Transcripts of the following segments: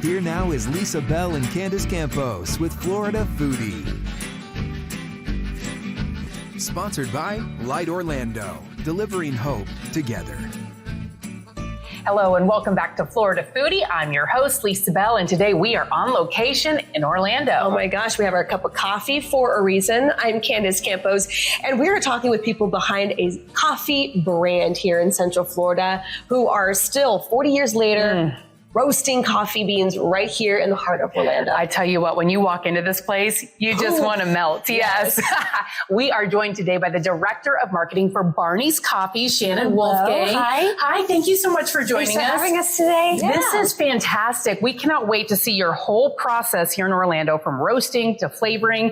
Here now is Lisa Bell and Candace Campos with Florida Foodie. Sponsored by Light Orlando, delivering hope together. Hello and welcome back to Florida Foodie. I'm your host, Lisa Bell, and today we are on location in Orlando. Oh my gosh, we have our cup of coffee for a reason. I'm Candace Campos, and we are talking with people behind a coffee brand here in Central Florida who are still 40 years later roasting coffee beans right here in the heart of Orlando. I tell you what, when you walk into this place, you just want to melt. Yes. We are joined today by the Director of Marketing for Barney's Coffee, Shannon Wolfgang. Hi. Hi, thank you so much for joining Thanks for us. having us today. This is fantastic. We cannot wait to see your whole process here in Orlando, from roasting to flavoring.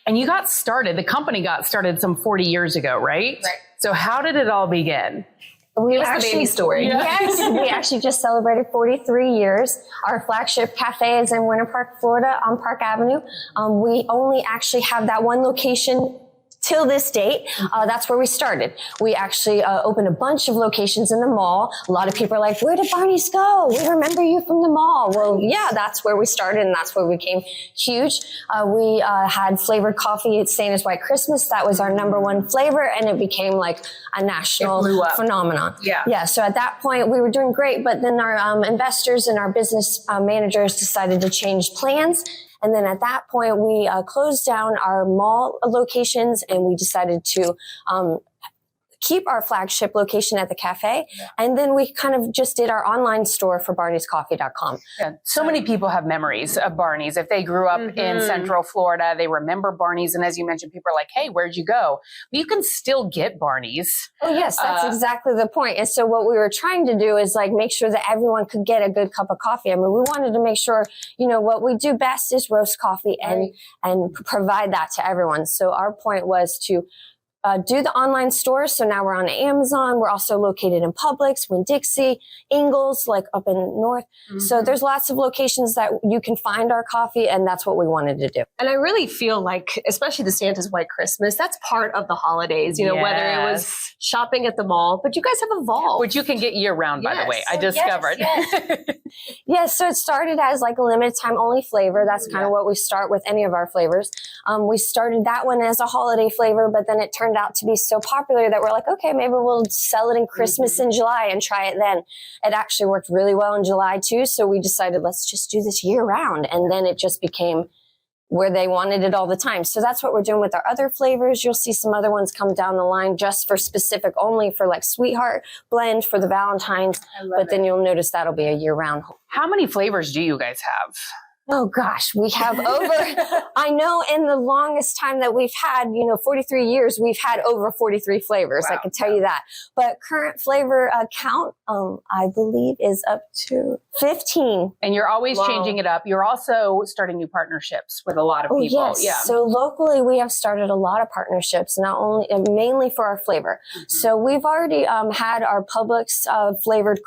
And you got started, the company got started some 40 years ago, right? Right. So how did it all begin? Give us the baby story. Yes, we actually just celebrated 43 years. Our flagship cafe is in Winter Park, Florida on Park Avenue. We only actually have that one location till this date. That's where we started. We actually opened a bunch of locations in the mall. A lot of people are like, where did Barney's go? We remember you from the mall. Well, yeah, that's where we started, and that's where we became huge. We had flavored coffee. It's same as White Christmas. That was our number one flavor, and it became like a national phenomenon. Yeah. So at that point, we were doing great, but then our investors and our business managers decided to change plans. And then at that point, we closed down our mall locations, and we decided to keep our flagship location at the cafe. And then we kind of just did our online store for barneyscoffee.com. Yeah. So many people have memories of Barney's. If they grew up in Central Florida, they remember Barney's. And as you mentioned, people are like, hey, where'd you go? But you can still get Barney's. Oh, yes, that's exactly the point. And so what we were trying to do is like make sure that everyone could get a good cup of coffee. I mean, we wanted to make sure, you know, what we do best is roast coffee and provide that to everyone. So our point was to do the online store. So now we're on Amazon. We're also located in Publix, Winn-Dixie, Ingalls, like up in North. So there's lots of locations that you can find our coffee, and that's what we wanted to do. And I really feel like, especially the Santa's White Christmas, that's part of the holidays, you know, whether it was shopping at the mall, but you guys have evolved. Which you can get year round, by the way, I discovered. Yes, so it started as like a limited time only flavor. That's kind of what we start with any of our flavors. We started that one as a holiday flavor, but then it turned out to be so popular that we're like, okay, maybe we'll sell it in Christmas in July and try it then. It actually worked really well in July too. So we decided, let's just do this year round. And then it just became where they wanted it all the time. So that's what we're doing with our other flavors. You'll see some other ones come down the line just for specific only for like Sweetheart blend for the Valentine's. But then you'll notice that'll be a year round. How many flavors do you guys have? Oh gosh, we have over, I know in the longest time that we've had, 43 years, we've had over 43 flavors. Wow. I can tell you that. But current flavor count, I believe is up to 15. And you're always changing it up. You're also starting new partnerships with a lot of people. Yes. Yeah. So locally, we have started a lot of partnerships, not only, mainly for our flavor. So we've already had our Publix flavored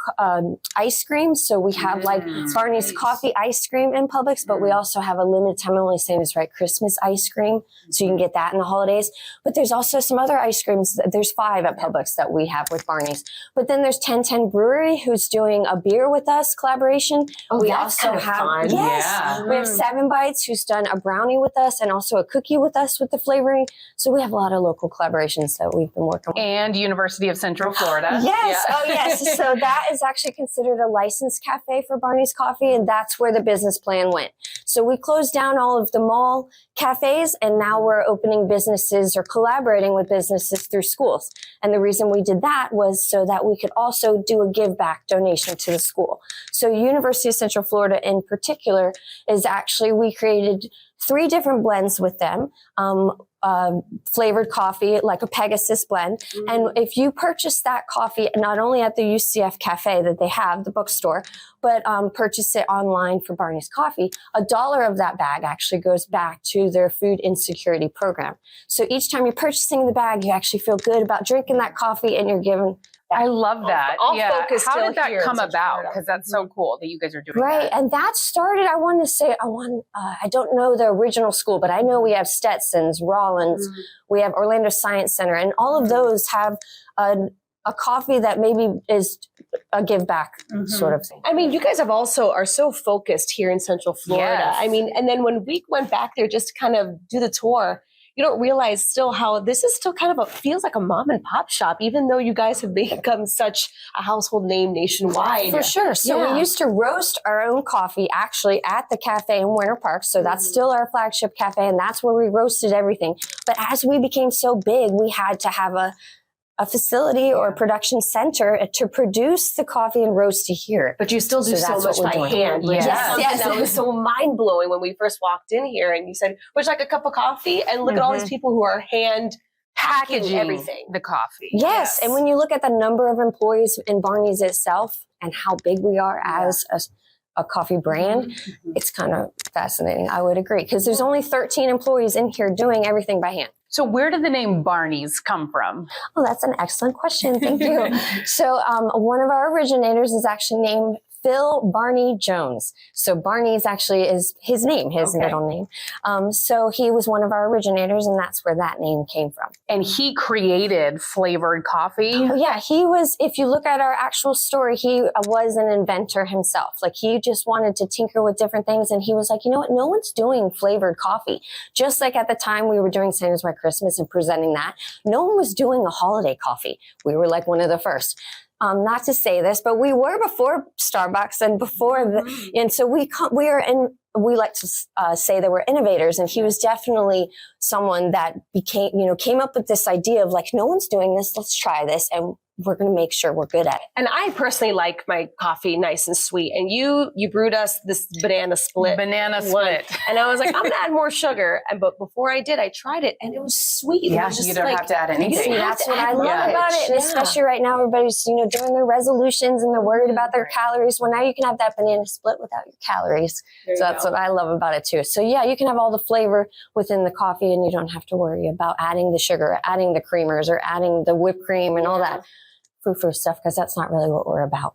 ice cream. So we have like Barney's coffee ice cream in Publix. But we also have a limited time only Santa's Right Christmas ice cream. So you can get that in the holidays. But there's also some other ice creams. There's 5 at Publix that we have with Barney's. But then there's 1010 Brewery, who's doing a beer with us collaboration. We also have fun. We have 7 Bites, who's done a brownie with us and also a cookie with us with the flavoring. So we have a lot of local collaborations that we've been working on. And University of Central Florida. Yes. Yeah. Oh, yes. So that is actually considered a licensed cafe for Barney's Coffee, and that's where the business plan went. So we closed down all of the mall cafes, and now we're opening businesses or collaborating with businesses through schools. And the reason we did that was so that we could also do a give back donation to the school. So University of Central Florida in particular is actually, we created 3 different blends with them. Flavored coffee, like a Pegasus blend. And if you purchase that coffee, not only at the UCF cafe that they have, the bookstore, but purchase it online for Barney's Coffee, $1 of that bag actually goes back to their food insecurity program. So each time you're purchasing the bag, you actually feel good about drinking that coffee, and you're given. I love that. Focus How did that come about? Because that's so cool that you guys are doing that. And that started, I don't know the original school, but I know we have Stetson's, Rollins, we have Orlando Science Center, and all of those have a coffee that maybe is a give back sort of thing. I mean, you guys are so focused here in Central Florida. Yes. I mean, and then when we went back there just to kind of do the tour, you don't realize still how this is still kind of feels like a mom and pop shop, even though you guys have become such a household name nationwide. For sure. So we used to roast our own coffee actually at the cafe in Winter Park. So that's still our flagship cafe, and that's where we roasted everything. But as we became so big, we had to have a facility or a production center to produce the coffee and roast to here. But you still do so much by hand. Which is something that was so mind blowing when we first walked in here and you said, would you like a cup of coffee? And look at all these people who are hand packaging everything. The coffee. Yes. And when you look at the number of employees in Barney's itself and how big we are as a coffee brand, it's kind of fascinating. I would agree. Because there's only 13 employees in here doing everything by hand. So where did the name Barney's come from? Oh, that's an excellent question. Thank you. So one of our originators is actually named Phil Barney Jones. So Barney is actually his name, his middle name. So he was one of our originators, and that's where that name came from. And he created flavored coffee? Oh, yeah, he was, if you look at our actual story, he was an inventor himself. Like, he just wanted to tinker with different things, and he was like, you know what, no one's doing flavored coffee. Just like at the time we were doing Santa's White Christmas and presenting that, no one was doing a holiday coffee. We were like one of the first. Not to say this, but we were before Starbucks and before and so we like to say that we're innovators, and he was definitely someone that came up with this idea of like, no one's doing this, let's try this, and we're going to make sure we're good at it. And I personally like my coffee nice and sweet. And you brewed us this banana split. And I was like, I'm going to add more sugar. But before I did, I tried it and it was sweet. Yeah, was just you don't have to add anything. That's what I love about it. And especially right now, everybody's, doing their resolutions and they're worried about their calories. Well, now you can have that banana split without your calories. So that's what I love about it too. So yeah, you can have all the flavor within the coffee and you don't have to worry about adding the sugar, adding the creamers, or adding the whipped cream and all that frou-frou stuff, because that's not really what we're about.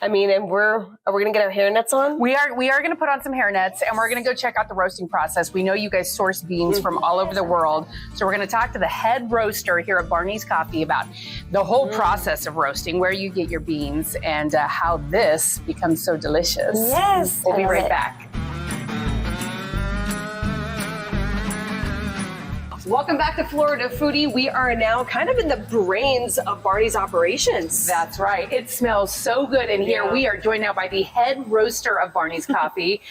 I mean, and are we going to get our hairnets on? We are going to put on some hairnets, and we're going to go check out the roasting process. We know you guys source beans from all over the world, so we're going to talk to the head roaster here at Barney's Coffee about the whole process of roasting, where you get your beans, and how this becomes so delicious. Yes. We'll be right back. Welcome back to Florida Foodie. We are now kind of in the brains of Barney's operations. That's right. It smells so good in here. We are joined now by the head roaster of Barney's Coffee,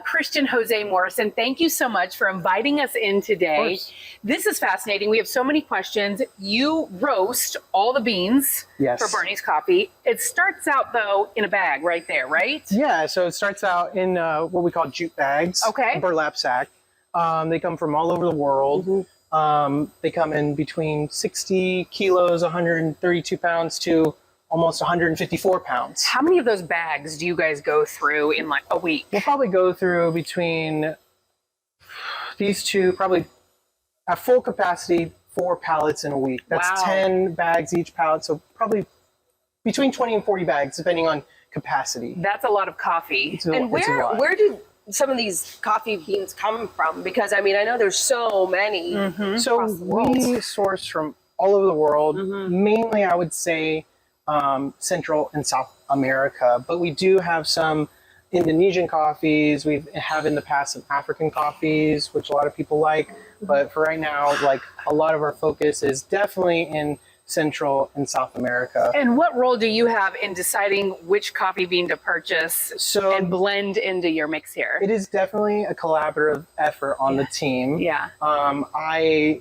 Christian Jose Morrison. Thank you so much for inviting us in today. This is fascinating. We have so many questions. You roast all the beans for Barney's Coffee. It starts out, though, in a bag right there, right? Yeah, so it starts out in what we call jute bags, a burlap sack. They come from all over the world. They come in between 60 kilos, 132 pounds to almost 154 pounds. How many of those bags do you guys go through in like a week? We'll probably go through between these two, probably at full capacity, 4 pallets in a week. That's 10 bags each pallet. So probably between 20 and 40 bags, depending on capacity. That's a lot coffee. And where do some of these coffee beans come from? Because I mean, I know there's so many. So we source from all over the world, mainly I would say Central and South America, but we do have some Indonesian coffees. We have in the past some African coffees, which a lot of people like, but for right now, like a lot of our focus is definitely in Central and South America. And what role do you have in deciding which coffee bean to purchase and blend into your mix here? It is definitely a collaborative effort on the team. I,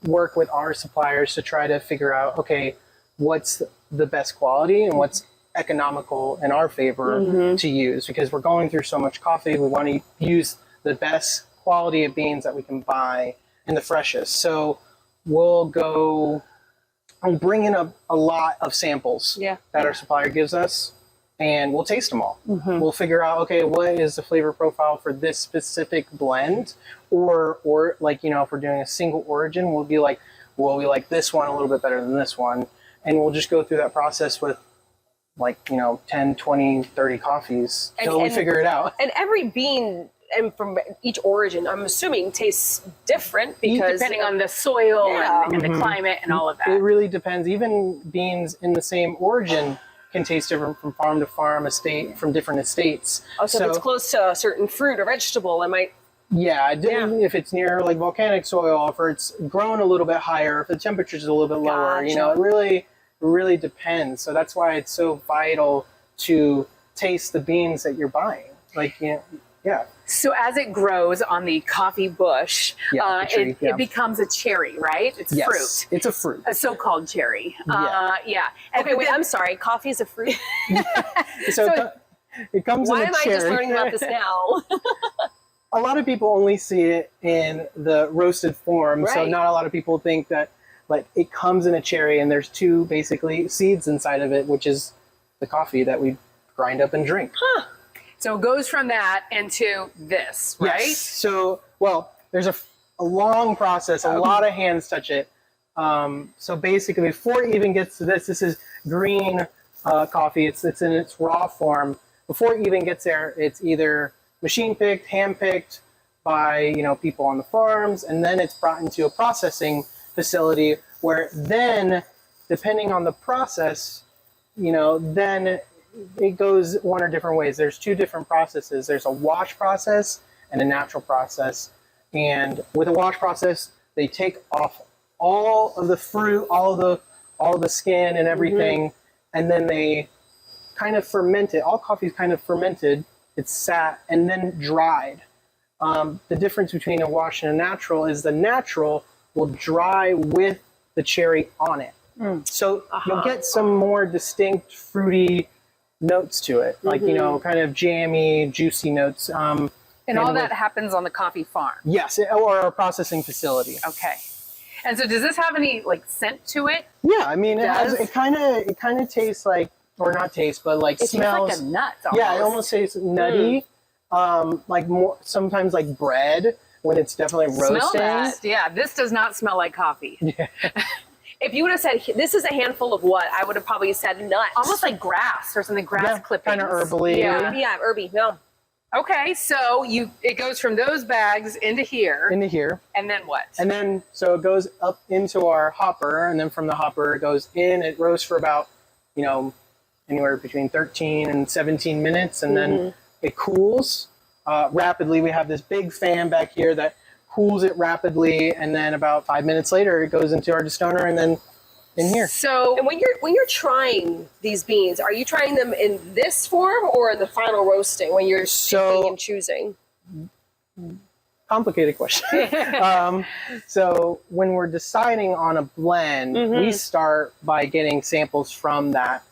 work with our suppliers to try to figure out, okay, what's the best quality and what's economical in our favor to use, because we're going through so much coffee. We want to use the best quality of beans that we can buy and the freshest. So we'll bring in a lot of samples that our supplier gives us, and we'll taste them all. We'll figure out, okay, what is the flavor profile for this specific blend, or like, if we're doing a single origin, we'll be like, well, we like this one a little bit better than this one, and we'll just go through that process with 10, 20, 30 coffees until we figure it out. And every bean and from each origin, I'm assuming tastes different because depending on the soil and the climate and all of that. It really depends. Even beans in the same origin can taste different from farm to farm, estate from different estates. Oh, so if it's close to a certain fruit or vegetable, it might. Yeah, if it's near like volcanic soil, if it's grown a little bit higher, if the temperature's a little bit lower, you know, it really depends. So that's why it's so vital to taste the beans that you're buying. Like, you know, yeah. So as it grows on the coffee bush, it becomes a cherry, right? It's fruit. It's a fruit. A so-called cherry. Yeah. Okay, wait, I'm sorry. Coffee is a fruit? So it comes in a cherry. Why am I just learning about this now? A lot of people only see it in the roasted form, so not a lot of people think that like it comes in a cherry and there's two basically seeds inside of it, which is the coffee that we grind up and drink. Huh. So it goes from that into this, right? Yes. So, well, there's a long process. A lot of hands touch it. So basically, before it even gets to this is green coffee. It's in its raw form. Before it even gets there, it's either machine picked, hand picked by, you know, people on the farms, and then it's brought into a processing facility where then, depending on the process, you know, then it goes one or different ways. There's two different processes. There's a wash process and a natural process. And with a wash process, they take off all of the fruit, all of the skin and everything, and then they kind of ferment it. All coffee is kind of fermented. It's sat and then dried. The difference between a wash and a natural is the natural will dry with the cherry on it. So you'll get some more distinct fruity notes to it, like, you know, kind of jammy, juicy notes. And all that happens on the coffee farm? Yes, or a processing facility. Okay. And so does this have any like scent to it? Yeah, I mean, it kind of tastes like, or not taste, but like it smells. Tastes like a nut. Yeah, it almost tastes nutty. Like more, sometimes like bread when it's definitely roasting. Smell that. Yeah, this does not smell like coffee. Yeah. If you would have said, this is a handful of what, I would have probably said nuts. Almost like grass or something, grass clippings. Kind of herbally. Yeah, herby, no. Okay, so it goes from those bags into here. Into here. And then what? And then, so it goes up into our hopper, and then from the hopper it goes in. It roasts for about, you know, anywhere between 13 and 17 minutes, and then it cools rapidly. We have this big fan back here that cools it rapidly, and then about 5 minutes later it goes into our destoner and then in here. So, and when you're trying these beans, are you trying them in this form or in the final roasting when you're picking and choosing? Complicated question. So when we're deciding on a blend, we start by getting samples from that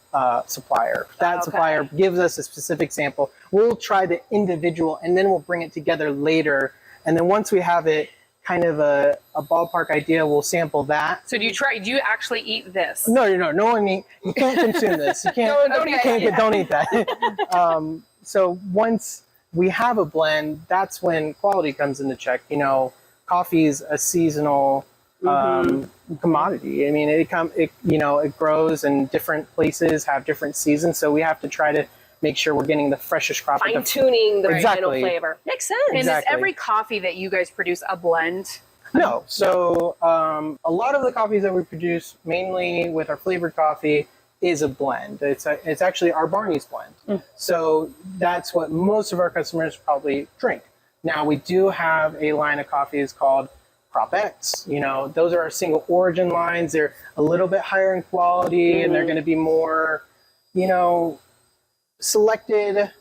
supplier. That supplier gives us a specific sample. We'll try the individual and then we'll bring it together later. And then once we have it, kind of a ballpark idea, we'll sample that. So do you actually eat this? No one eat. You can't consume this. You can't. Don't eat that. So once we have a blend, that's when quality comes into check. You know, coffee is a seasonal commodity. I mean, it grows and different places have different seasons. So we have to try to make sure we're getting the freshest crop. Fine tuning the final flavor. Makes sense. And is every coffee that you guys produce a blend? No. So a lot of the coffees that we produce, mainly with our flavored coffee, is a blend. It's actually our Barney's blend. So that's what most of our customers probably drink. Now we do have a line of coffees called Crop X. You know, those are our single origin lines. They're a little bit higher in quality and they're going to be more, you know, selected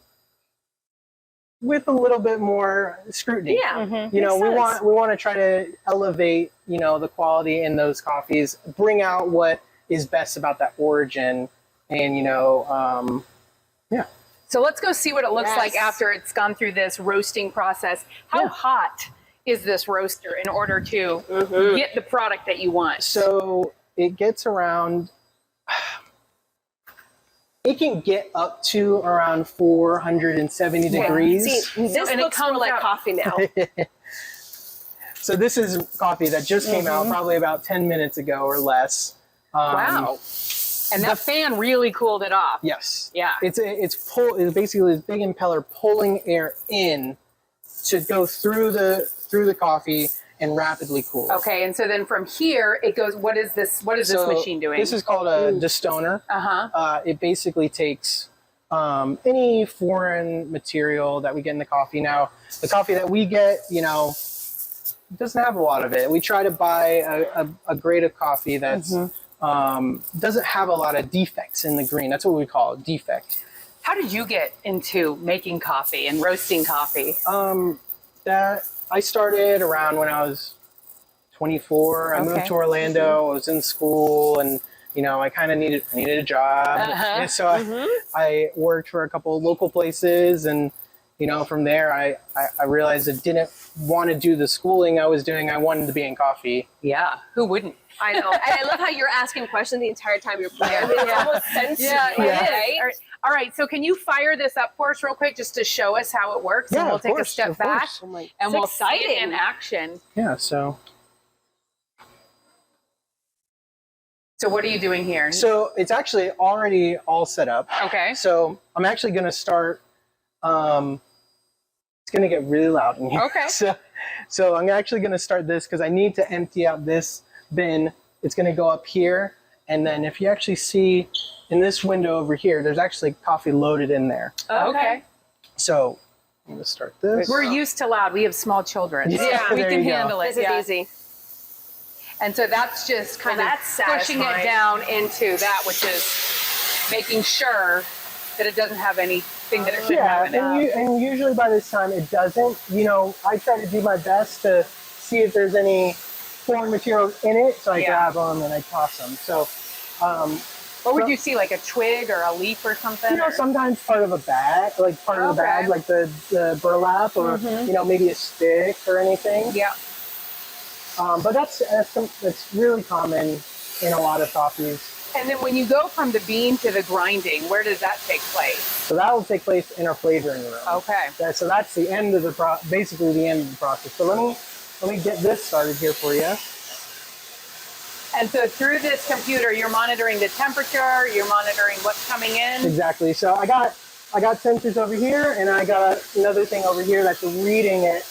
with a little bit more scrutiny. Yeah. You know, we want to try to elevate, you know, the quality in those coffees, bring out what is best about that origin, and, you know, yeah. So let's go see what it looks like after it's gone through this roasting process. How hot is this roaster in order to get the product that you want? So it gets around, it can get up to around 470 degrees. See, this looks more like coffee now. So this is coffee that just came out probably about 10 minutes ago or less. Wow. And that fan really cooled it off. Yes. Yeah. It's basically this big impeller pulling air in to go through the coffee and rapidly cool. Okay, and so then from here it goes. What is this? What is this machine doing? This is called a destoner. It basically takes any foreign material that we get in the coffee. Now, the coffee that we get, doesn't have a lot of it. We try to buy a grade of coffee that's doesn't have a lot of defects in the green. That's what we call it, defect. How did you get into making coffee and roasting coffee? That I started around when I was 24. I moved to Orlando. I was in school, and I kind of needed a job. And so I worked for a couple of local places, and from there I realized I didn't want to do the schooling I was doing. I wanted to be in coffee. Yeah, who wouldn't? I know. And I love how you're asking questions the entire time you're playing. I mean, it's almost sensory, right? All right, so can you fire this up for us real quick just to show us how it works? Yeah, and we'll take course, a step back and we'll see it in action. Yeah, so what are you doing here? So it's actually already all set up. Okay. So I'm actually going to start, it's going to get really loud in here. Okay. So I'm actually going to start this because I need to empty out this bin. It's going to go up here. And then if you actually see in this window over here, there's actually coffee loaded in there. Okay. So I'm going to start this. We're used to loud. We have small children. Yeah, we can handle it. This is easy. And so that's just kind of pushing it down into that, which is making sure that it doesn't have anything that it shouldn't have in it. And usually by this time it doesn't. I try to do my best to see if there's any foreign materials in it, so I grab them and I toss them. So, what would you see, like a twig or a leaf or something? Sometimes part of a bag, like the bag, like the burlap, or maybe a stick or anything. Yeah. But that's really common in a lot of coffees. And then when you go from the bean to the grinding, where does that take place? So that will take place in our flavoring room. Okay. So that's the end of basically the end of the process. So let me get this started here for you. And so through this computer, you're monitoring the temperature, you're monitoring what's coming in. Exactly. So I got sensors over here, and I got another thing over here that's reading it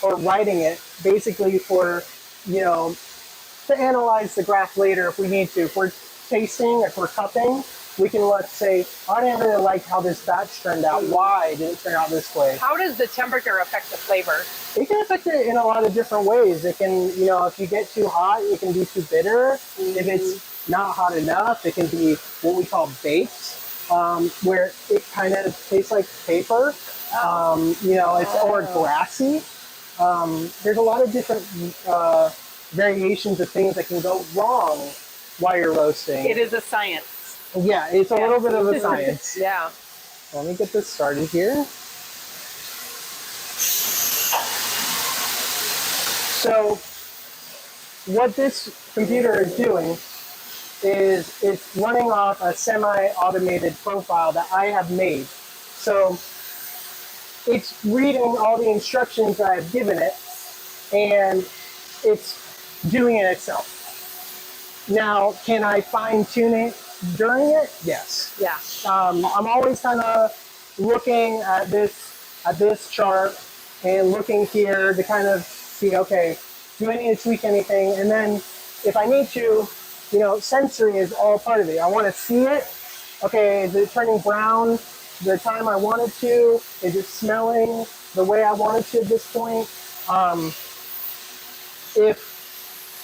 or writing it, basically for to analyze the graph later if we need to. If we're tasting, if we're cupping, we can say, I didn't really like how this batch turned out. Why did it turn out this way? How does the temperature affect the flavor? It can affect it in a lot of different ways. It can, if you get too hot, it can be too bitter. If it's not hot enough, it can be what we call baked, where it kind of tastes like paper. Or grassy. There's a lot of different variations of things that can go wrong while you're roasting. It is a science. Yeah, it's a little bit of a science. Yeah. Let me get this started here. So what this computer is doing is it's running off a semi-automated profile that I have made. So it's reading all the instructions that I've given it, and it's doing it itself. Now, can I fine-tune it during it? Yes. Yeah. I'm always kind of looking at this chart and looking here to kind of see, okay, do I need to tweak anything? And then if I need to, sensory is all part of it. I want to see it. Okay, is it turning brown the time I want it to? Is it smelling the way I want it to at this point? If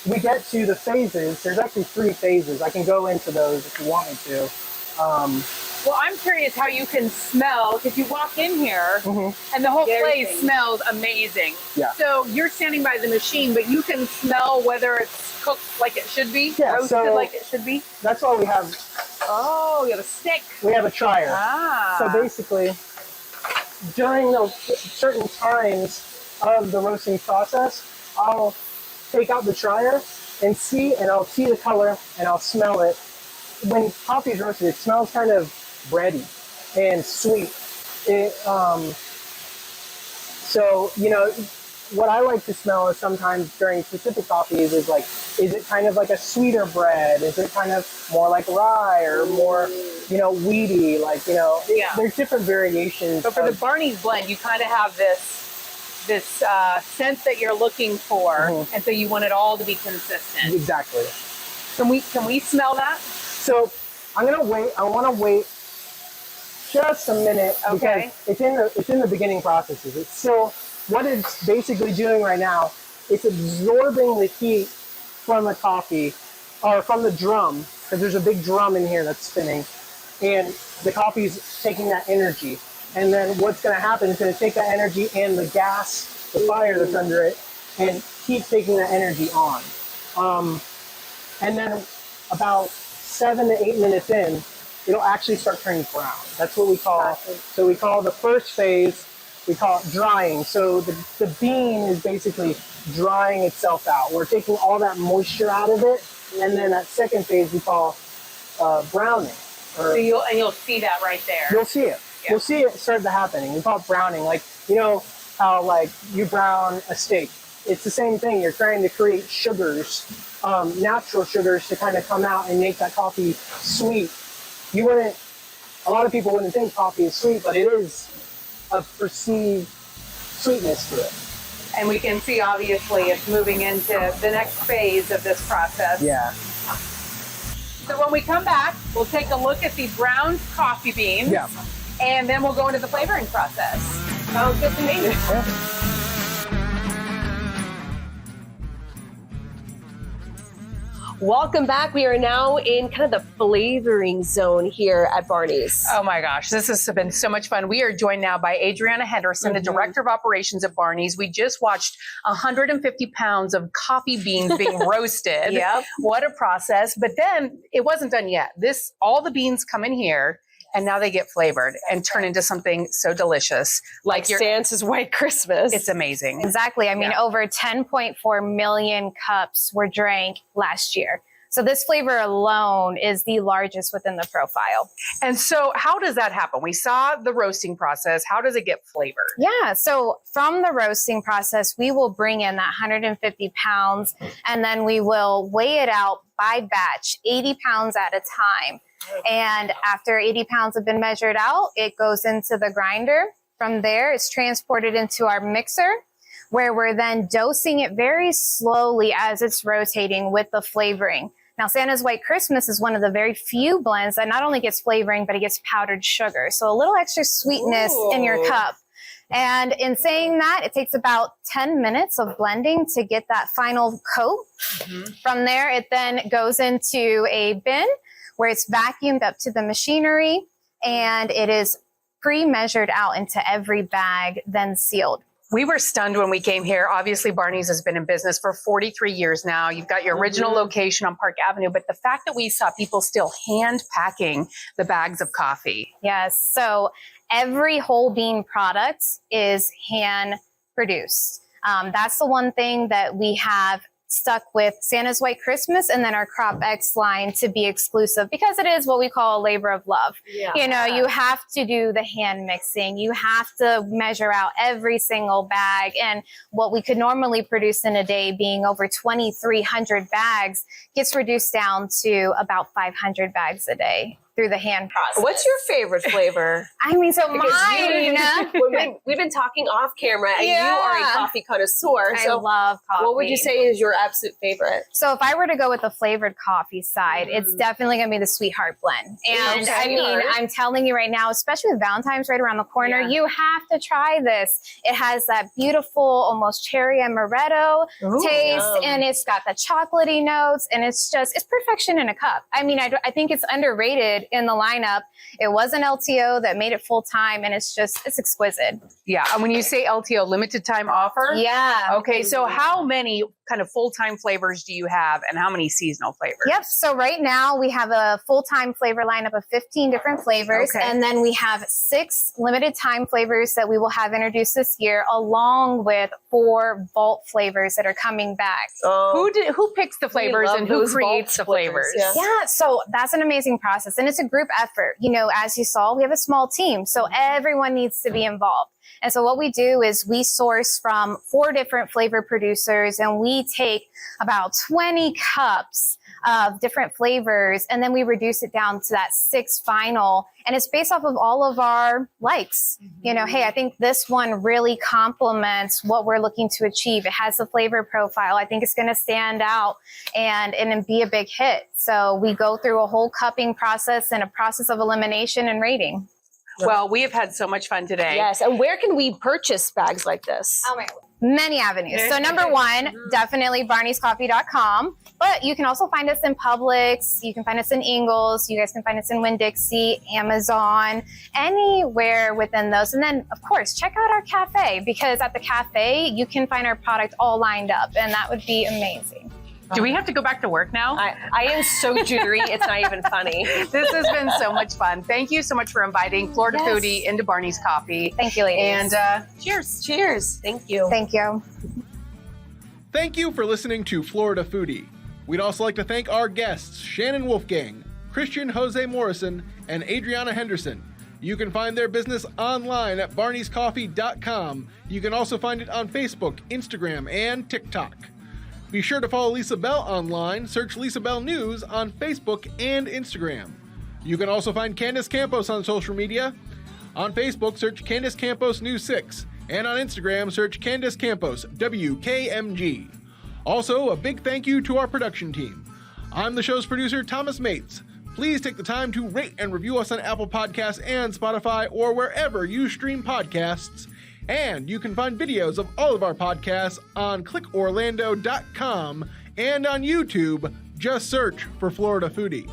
we get to the phases, there's actually 3 phases. I can go into those if you want me to. Well, I'm curious how you can smell, because you walk in here and the whole place smells amazing. Yeah. So you're standing by the machine, but you can smell whether it's cooked like it should be, roasted like it should be. That's why we have. Oh, you have a stick. We have a trier. Ah. So basically, during those certain times of the roasting process, I'll take out the trier and I'll see the color and I'll smell it. When coffee is roasted, it smells kind of bready and sweet. So, what I like to smell is sometimes during specific coffees is it kind of like a sweeter bread? Is it kind of more like rye or more, weedy? There's different variations. But for the Barney's blend, you kind of have this scent that you're looking for, and so you want it all to be consistent. Exactly. Can we smell that? So I'm gonna wait. I want to wait just a minute because it's in the beginning processes. It's still what it's basically doing right now. It's absorbing the heat from the coffee or from the drum, because there's a big drum in here that's spinning, and the coffee's taking that energy. And then what's going to happen is going to take that energy and the gas, the fire that's under it, and keep taking that energy on. And then about 7 to 8 minutes in, it'll actually start turning brown. That's what we call, so we call the first phase, we call it drying. So the bean is basically drying itself out. We're taking all that moisture out of it, and then that second phase we call browning. So you'll see that right there. You'll see it. Yeah. You'll see it start to happening. We call it browning. Like, you know how like you brown a steak. It's the same thing. You're trying to create sugars, natural sugars, to kind of come out and make that coffee sweet. A lot of people wouldn't think coffee is sweet, but it is a perceived sweetness to it. And we can see, obviously, it's moving into the next phase of this process. Yeah. So when we come back, we'll take a look at the browned coffee beans. Yeah. And then we'll go into the flavoring process. Sounds good to me. Yeah. Welcome back. We are now in kind of the flavoring zone here at Barney's. Oh my gosh, this has been so much fun. We are joined now by Adriana Henderson, the Director of Operations at Barney's. We just watched 150 pounds of coffee beans being roasted. Yep. What a process. But then it wasn't done yet. All the beans come in here, and now they get flavored and turn into something so delicious. Like Santa's White Christmas. It's amazing. Exactly. I mean, over 10.4 million cups were drank last year. So this flavor alone is the largest within the profile. And so how does that happen? We saw the roasting process. How does it get flavored? Yeah. So from the roasting process, we will bring in that 150 pounds, and then we will weigh it out by batch, 80 pounds at a time. And after 80 pounds have been measured out, it goes into the grinder. From there, it's transported into our mixer, where we're then dosing it very slowly as it's rotating with the flavoring. Now, Santa's White Christmas is one of the very few blends that not only gets flavoring, but it gets powdered sugar. So a little extra sweetness in your cup. And in saying that, it takes about 10 minutes of blending to get that final coat. From there, it then goes into a bin where it's vacuumed up to the machinery, and it is pre-measured out into every bag, then sealed. We were stunned when we came here. Obviously, Barney's has been in business for 43 years now. You've got your original location on Park Avenue, but the fact that we saw people still hand packing the bags of coffee. Yes. So every whole bean product is hand produced. That's the one thing that we have stuck with Santa's White Christmas and then our Crop X line to be exclusive, because it is what we call a labor of love. Yeah. You know, you have to do the hand mixing. You have to measure out every single bag. And what we could normally produce in a day, being over 2,300 bags, gets reduced down to about 500 bags a day through the hand process. What's your favorite flavor? I mean, so mine. We've been talking off camera, and you are a coffee connoisseur. I love coffee. What would you say is your absolute favorite? So if I were to go with the flavored coffee side, it's definitely going to be the Sweetheart blend. And I mean, I'm telling you right now, especially with Valentine's right around the corner, you have to try this. It has that beautiful, almost cherry amaretto taste, and it's got the chocolatey notes, and it's perfection in a cup. I mean, I think it's underrated in the lineup. It was an LTO that made it full time, and it's exquisite. Yeah. And when you say LTO, limited time offer? Yeah. Okay. So how many kind of full-time flavors do you have, and how many seasonal flavors? Yep. So right now we have a full-time flavor lineup of 15 different flavors. Okay. And then we have 6 limited time flavors that we will have introduced this year, along with 4 vault flavors that are coming back. Who picks the flavors and who creates the flavors? Yeah. So that's an amazing process, and it's a group effort. You know, as you saw, we have a small team, so everyone needs to be involved. And so what we do is we source from 4 different flavor producers, and we take about 20 cups of different flavors, and then we reduce it down to that 6 final. And it's based off of all of our likes. You know, hey, I think this one really complements what we're looking to achieve. It has the flavor profile. I think it's going to stand out and be a big hit. So we go through a whole cupping process and a process of elimination and rating. Well, we have had so much fun today. Yes. And where can we purchase bags like this? Oh my God. Many avenues. So number one, definitely barniescoffee.com. But you can also find us in Publix. You can find us in Ingles. You guys can find us in Winn-Dixie, Amazon, anywhere within those. And then, of course, check out our cafe, because at the cafe, you can find our product all lined up, and that would be amazing. Do we have to go back to work now? I am so jittery. It's not even funny. This has been so much fun. Thank you so much for inviting Florida Foodie into Barney's Coffee. Thank you, ladies. And cheers. Cheers. Thank you. Thank you. Thank you for listening to Florida Foodie. We'd also like to thank our guests, Shannon Wolfgang, Christian Jose Morrison, and Adriana Henderson. You can find their business online at barniescoffee.com. You can also find it on Facebook, Instagram, and TikTok. Be sure to follow Lisa Bell online. Search Lisa Bell News on Facebook and Instagram. You can also find Candace Campos on social media. On Facebook, search Candace Campos News 6. And on Instagram, search Candace Campos, WKMG. Also, a big thank you to our production team. I'm the show's producer, Thomas Mates. Please take the time to rate and review us on Apple Podcasts and Spotify, or wherever you stream podcasts. And you can find videos of all of our podcasts on clickorlando.com and on YouTube. Just search for Florida Foodie.